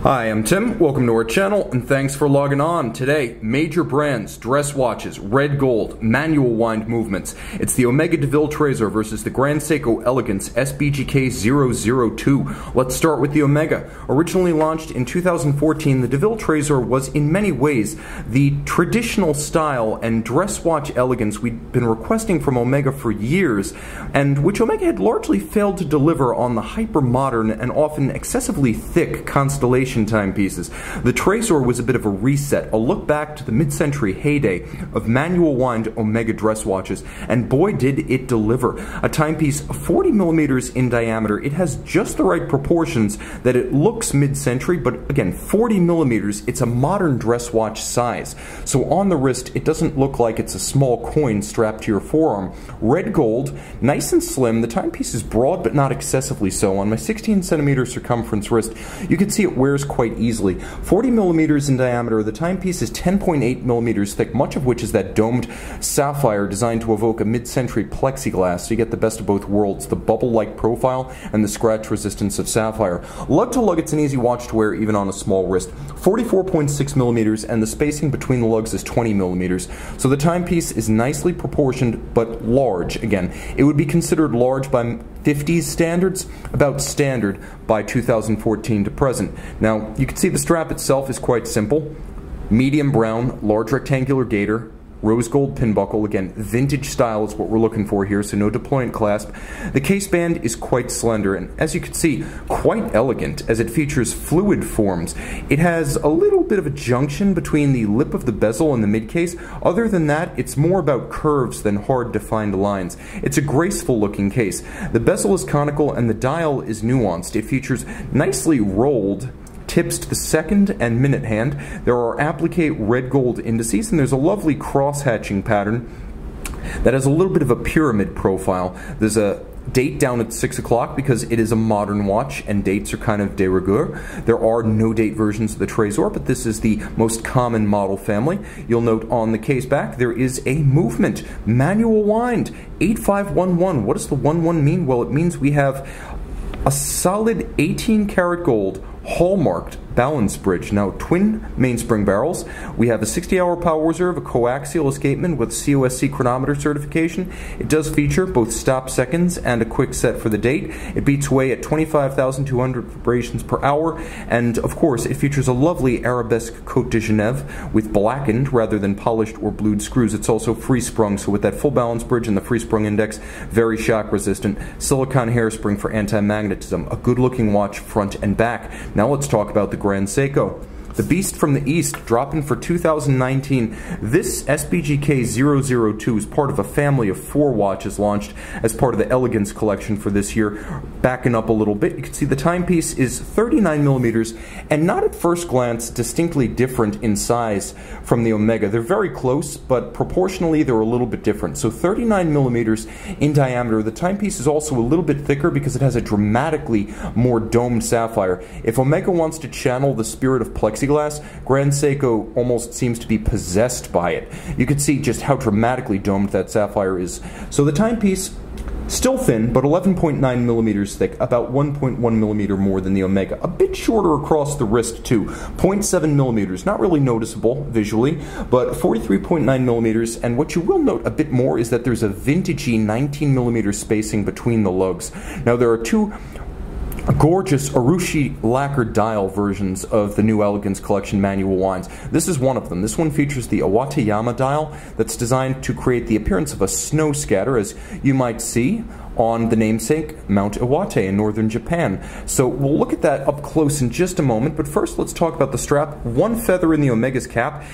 Hi, I'm Tim. Welcome to our channel, and thanks for logging on. Today, major brands, dress watches, red gold, manual wind movements. It's the Omega Deville Tresor versus the Grand Seiko Elegance SBGK002. Let's start with the Omega. Originally launched in 2014, the Deville Tresor was in many ways the traditional style and dress watch elegance we'd been requesting from Omega for years, and which Omega had largely failed to deliver on the hyper-modern and often excessively thick Constellation timepieces. The Tresor was a bit of a reset, a look back to the mid-century heyday of manual wind Omega dress watches, and boy did it deliver. A timepiece 40 millimeters in diameter, it has just the right proportions that it looks mid-century, but again, 40 millimeters, it's a modern dress watch size. So on the wrist, it doesn't look like it's a small coin strapped to your forearm. Red gold, nice and slim. The timepiece is broad but not excessively so. On my 16 centimeter circumference wrist, you can see it wears quite easily. 40 millimeters in diameter, the timepiece is 10.8 millimeters thick, much of which is that domed sapphire designed to evoke a mid-century plexiglass, so you get the best of both worlds, the bubble-like profile and the scratch resistance of sapphire. Lug-to-lug, it's an easy watch to wear even on a small wrist. 44.6 millimeters, and the spacing between the lugs is 20 millimeters. So the timepiece is nicely proportioned, but large. Again, it would be considered large by 50s standards, about standard by 2014 to present. Now, you can see the strap itself is quite simple. Medium brown, large rectangular gaiter, rose gold pin buckle. Again, vintage style is what we're looking for here, so no deployant clasp. The case band is quite slender, and as you can see, quite elegant as it features fluid forms. It has a little bit of a junction between the lip of the bezel and the mid case. Other than that, it's more about curves than hard defined lines. It's a graceful looking case. The bezel is conical and the dial is nuanced. It features nicely rolled tips to the second and minute hand. There are applique red gold indices, and there's a lovely cross-hatching pattern that has a little bit of a pyramid profile. There's a date down at 6 o'clock because it is a modern watch and dates are kind of de rigueur. There are no date versions of the Tresor, but this is the most common model family. You'll note on the case back there is a movement, manual wind, 8511. What does the 11 mean? Well, it means we have a solid 18 karat gold hallmarked balance bridge. Now, twin mainspring barrels. We have a 60-hour power reserve, a coaxial escapement with COSC chronometer certification. It does feature both stop seconds and a quick set for the date. It beats away at 25,200 vibrations per hour, and of course, it features a lovely arabesque Cote de Genève with blackened rather than polished or blued screws. It's also free-sprung, so with that full balance bridge and the free-sprung index, very shock-resistant. Silicone hairspring for anti-magnetism. A good-looking watch front and back. Now let's talk about the Grand Seiko. The Beast from the East, dropping for 2019. This SBGK002 is part of a family of 4 watches launched as part of the Elegance collection for this year. Backing up a little bit, you can see the timepiece is 39 millimeters and not at first glance distinctly different in size from the Omega. They're very close, but proportionally they're a little bit different. So 39 millimeters in diameter. The timepiece is also a little bit thicker because it has a dramatically more domed sapphire. If Omega wants to channel the spirit of plexiglass, Grand Seiko almost seems to be possessed by it. You can see just how dramatically domed that sapphire is. So the timepiece, still thin, but 11.9 millimeters thick, about 1.1 millimeter more than the Omega. A bit shorter across the wrist too, 0.7 millimeters. Not really noticeable visually, but 43.9 millimeters. And what you will note a bit more is that there's a vintagey 19 millimeter spacing between the lugs. Now there are 2 gorgeous Urushi lacquer dial versions of the new Elegance collection manual winds. This is one of them. This one features the Iwateyama dial that's designed to create the appearance of a snow scatter, as you might see on the namesake Mount Iwate in northern Japan. So we'll look at that up close in just a moment, but first let's talk about the strap. One feather in the Omega's cap.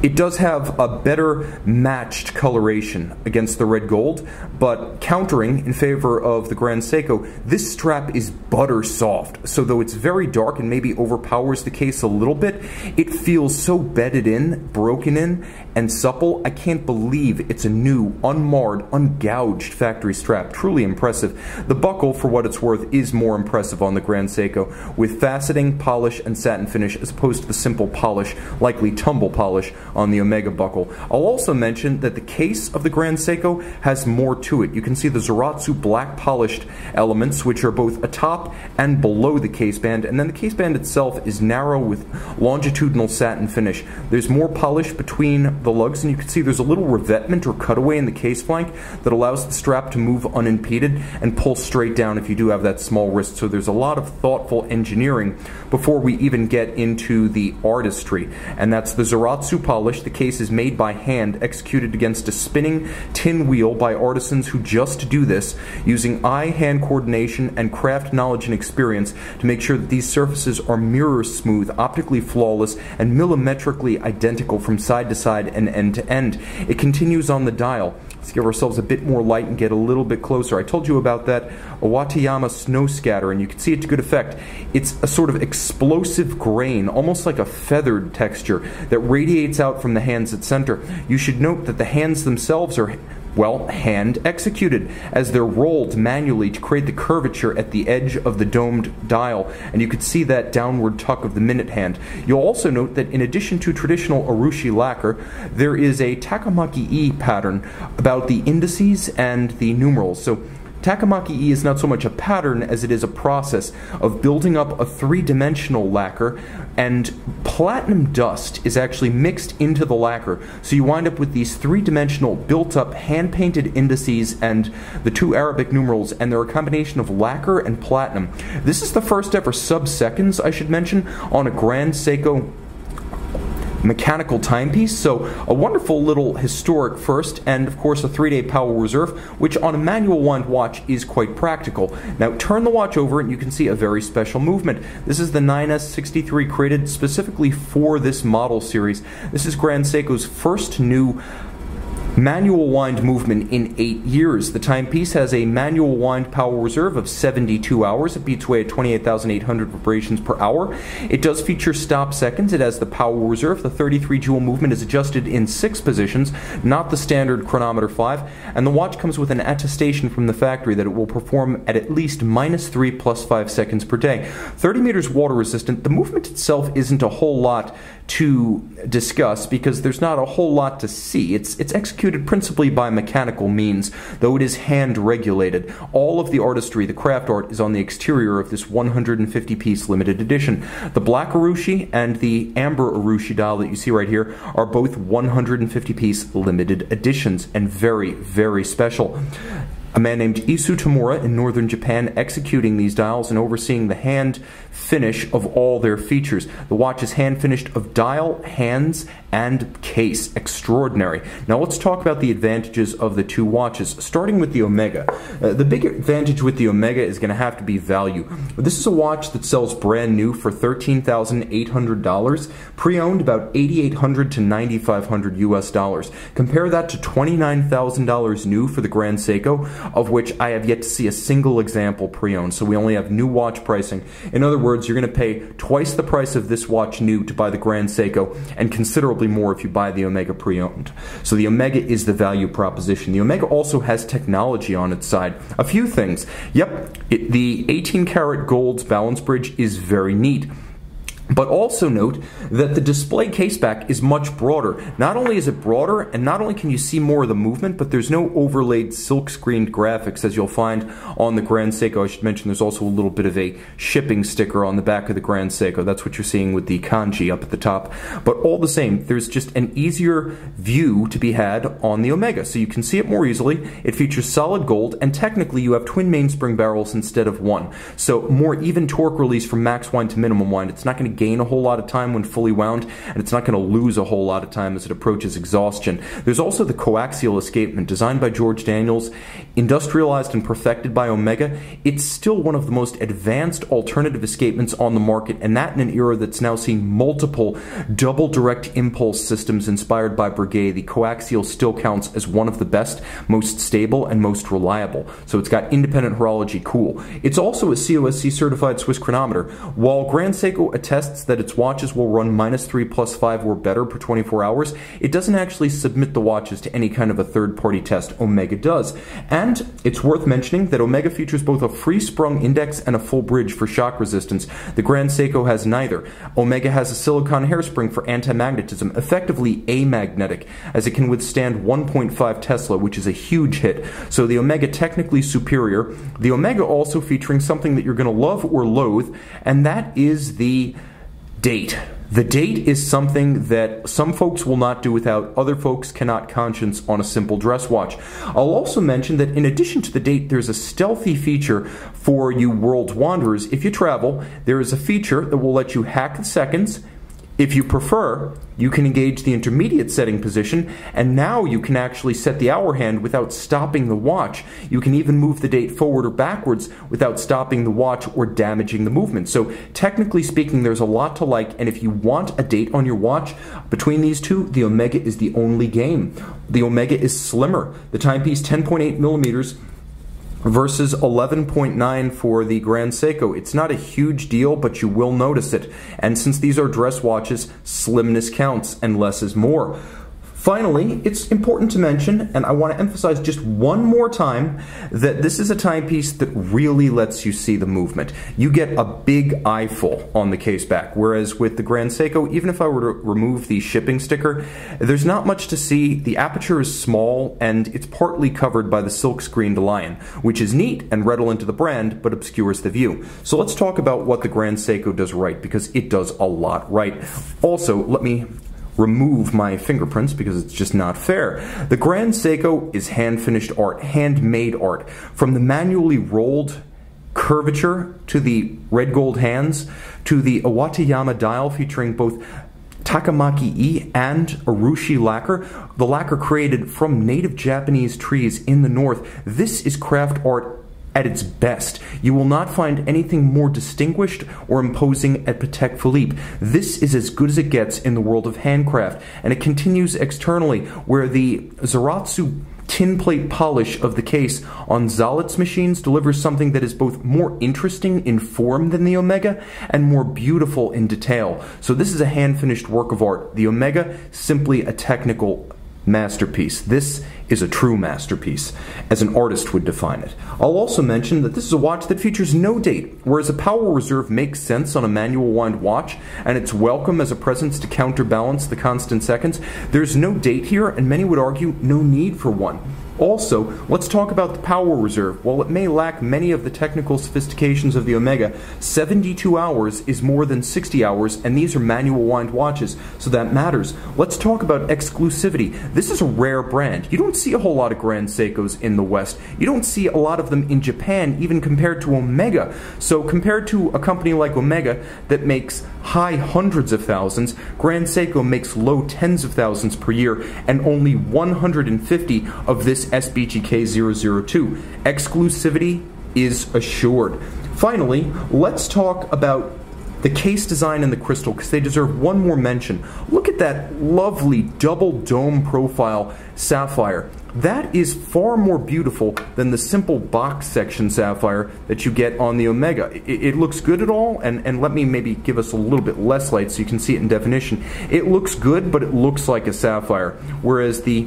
It does have a better matched coloration against the red gold, but countering in favor of the Grand Seiko, this strap is butter soft. So though it's very dark and maybe overpowers the case a little bit, it feels so bedded in, broken in, and supple. I can't believe it's a new, unmarred, ungouged factory strap. Truly impressive. The buckle, for what it's worth, is more impressive on the Grand Seiko, with faceting, polish, and satin finish as opposed to the simple polish, likely tumble polish, on the Omega buckle. I'll also mention that the case of the Grand Seiko has more to it. You can see the Zaratsu black polished elements, which are both atop and below the case band, and then the case band itself is narrow with longitudinal satin finish. There's more polish between the lugs, and you can see there's a little revetment or cutaway in the case flank that allows the strap to move unimpeded and pull straight down if you do have that small wrist. So there's a lot of thoughtful engineering before we even get into the artistry, and that's the Zaratsu polish. The case is made by hand, executed against a spinning tin wheel by artisans who just do this, using eye-hand coordination and craft knowledge and experience to make sure that these surfaces are mirror smooth, optically flawless, and millimetrically identical from side to side and end to end. It continues on the dial. Let's give ourselves a bit more light and get a little bit closer. I told you about that Iwateyama snow scatter, and you can see it to good effect. It's a sort of explosive grain, almost like a feathered texture, that radiates out from the hands at center. You should note that the hands themselves are, well, hand executed, as they're rolled manually to create the curvature at the edge of the domed dial, and you could see that downward tuck of the minute hand. You'll also note that in addition to traditional Urushi lacquer, there is a take-maki-e pattern about the indices and the numerals. So take-maki-e is not so much a pattern as it is a process of building up a three-dimensional lacquer, and platinum dust is actually mixed into the lacquer. So you wind up with these three-dimensional built-up hand-painted indices and the two Arabic numerals, and they're a combination of lacquer and platinum. This is the first ever sub-seconds, I should mention, on a Grand Seiko mechanical timepiece, so a wonderful little historic first, and of course a 3-day power reserve, which on a manual wind watch is quite practical. Now turn the watch over and you can see a very special movement. This is the 9S63, created specifically for this model series. This is Grand Seiko's first new manual wind movement in 8 years. The timepiece has a manual wind power reserve of 72 hours. It beats away at 28,800 vibrations per hour. It does feature stop seconds. It has the power reserve. The 33 jewel movement is adjusted in 6 positions, not the standard chronometer 5, and the watch comes with an attestation from the factory that it will perform at least -3 + 5 seconds per day. 30 meters water resistant. The movement itself isn't a whole lot to discuss because there's not a whole lot to see. It's executed principally by mechanical means, though it is hand regulated. All of the artistry, the craft art, is on the exterior of this 150-piece limited edition. The black Urushi and the amber Urushi dial that you see right here are both 150-piece limited editions, and very, very special. A man named Isu Tamura in northern Japan executing these dials and overseeing the hand finish of all their features. The watch is hand finished of dial, hands, and case. Extraordinary. Now let's talk about the advantages of the two watches, starting with the Omega. The big advantage with the Omega is going to have to be value. This is a watch that sells brand new for $13,800, pre-owned about $8,800 to $9,500 US. Compare that to $29,000 new for the Grand Seiko, of which I have yet to see a single example pre-owned, so we only have new watch pricing. In other words, you're going to pay twice the price of this watch new to buy the Grand Seiko, and considerably more if you buy the Omega pre-owned. So the Omega is the value proposition. The Omega also has technology on its side. A few things. Yep, the 18-karat gold's balance bridge is very neat. But also note that the display caseback is much broader. Not only is it broader, and not only can you see more of the movement, but there's no overlaid silk-screened graphics as you'll find on the Grand Seiko. I should mention there's also a little bit of a shipping sticker on the back of the Grand Seiko. That's what you're seeing with the kanji up at the top. But all the same, there's just an easier view to be had on the Omega, so you can see it more easily. It features solid gold, and technically you have twin mainspring barrels instead of one. So more even torque release from max wind to minimum wind. It's not going to gain a whole lot of time when fully wound, and it's not going to lose a whole lot of time as it approaches exhaustion. There's also the Coaxial Escapement, designed by George Daniels, industrialized and perfected by Omega. It's still one of the most advanced alternative escapements on the market, and that in an era that's now seeing multiple double direct impulse systems inspired by Breguet. The Coaxial still counts as one of the best, most stable, and most reliable. So it's got independent horology, cool. It's also a COSC certified Swiss chronometer. While Grand Seiko attests tests that its watches will run -3, +5 or better per 24 hours, it doesn't actually submit the watches to any kind of a third-party test. Omega does. And it's worth mentioning that Omega features both a free-sprung index and a full bridge for shock resistance. The Grand Seiko has neither. Omega has a silicone hairspring for anti-magnetism, effectively amagnetic, as it can withstand 1.5 Tesla, which is a huge hit. So the Omega technically superior. The Omega also featuring something that you're going to love or loathe, and that is the date. The date is something that some folks will not do without, other folks cannot conscience on a simple dress watch. I'll also mention that in addition to the date, there's a stealthy feature for you world wanderers. If you travel, there is a feature that will let you hack the seconds. If you prefer, you can engage the intermediate setting position, and now you can actually set the hour hand without stopping the watch. You can even move the date forward or backwards without stopping the watch or damaging the movement. So technically speaking, there's a lot to like, and if you want a date on your watch, between these two, the Omega is the only game. The Omega is slimmer. The timepiece 10.8 millimeters versus 11.9 for the Grand Seiko. It's not a huge deal, but you will notice it. And since these are dress watches, slimness counts and less is more. Finally, it's important to mention, and I want to emphasize just one more time, that this is a timepiece that really lets you see the movement. You get a big eyeful on the case back, whereas with the Grand Seiko, even if I were to remove the shipping sticker, there's not much to see. The aperture is small, and it's partly covered by the silk-screened lion, which is neat and redolent to the brand, but obscures the view. So let's talk about what the Grand Seiko does right, because it does a lot right. Also, let me remove my fingerprints because it's just not fair. The Grand Seiko is hand-finished art, handmade art. From the manually rolled curvature to the red gold hands to the Iwateyama dial featuring both take-maki-e and Urushi lacquer, the lacquer created from native Japanese trees in the north. This is craft art at its best. You will not find anything more distinguished or imposing at Patek Philippe. This is as good as it gets in the world of handcraft, and it continues externally, where the Zaratsu tin plate polish of the case on Zalitz machines delivers something that is both more interesting in form than the Omega and more beautiful in detail. So this is a hand-finished work of art. The Omega, simply a technical masterpiece. This is a true masterpiece, as an artist would define it. I'll also mention that this is a watch that features no date, whereas a power reserve makes sense on a manual wind watch, and it's welcome as a presence to counterbalance the constant seconds. There's no date here, and many would argue no need for one. Also, let's talk about the power reserve. While it may lack many of the technical sophistications of the Omega, 72 hours is more than 60 hours, and these are manual wind watches, so that matters. Let's talk about exclusivity. This is a rare brand. You don't see a whole lot of Grand Seikos in the West. You don't see a lot of them in Japan, even compared to Omega. So compared to a company like Omega that makes high hundreds of thousands, Grand Seiko makes low tens of thousands per year, and only 150 of this SBGK002. Exclusivity is assured. Finally, let's talk about the case design and the crystal, because they deserve one more mention. Look at that lovely double dome profile sapphire. That is far more beautiful than the simple box section sapphire that you get on the Omega. It looks good at all, and let me maybe give us a little bit less light so you can see it in definition. It looks good, but it looks like a sapphire, whereas the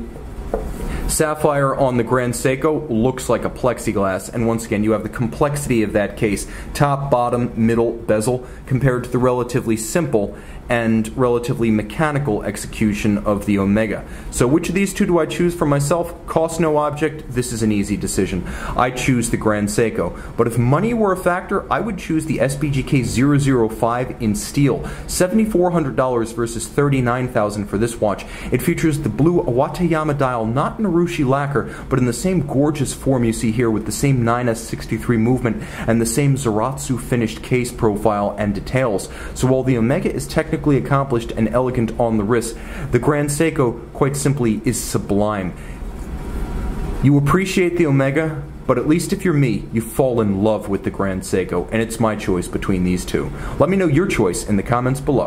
sapphire on the Grand Seiko looks like a plexiglass, and once again you have the complexity of that case, top, bottom, middle, bezel, compared to the relatively simple and relatively mechanical execution of the Omega. So which of these two do I choose for myself? Cost no object, this is an easy decision. I choose the Grand Seiko. But if money were a factor, I would choose the SBGK005 in steel. $7,400 versus $39,000 for this watch. It features the blue Iwateyama dial, not in Urushi lacquer, but in the same gorgeous form you see here with the same 9S63 movement and the same Zaratsu finished case profile and details. So while the Omega is technically accomplished and elegant on the wrist, the Grand Seiko, quite simply, is sublime. You appreciate the Omega, but at least if you're me, you fall in love with the Grand Seiko, and it's my choice between these two. Let me know your choice in the comments below.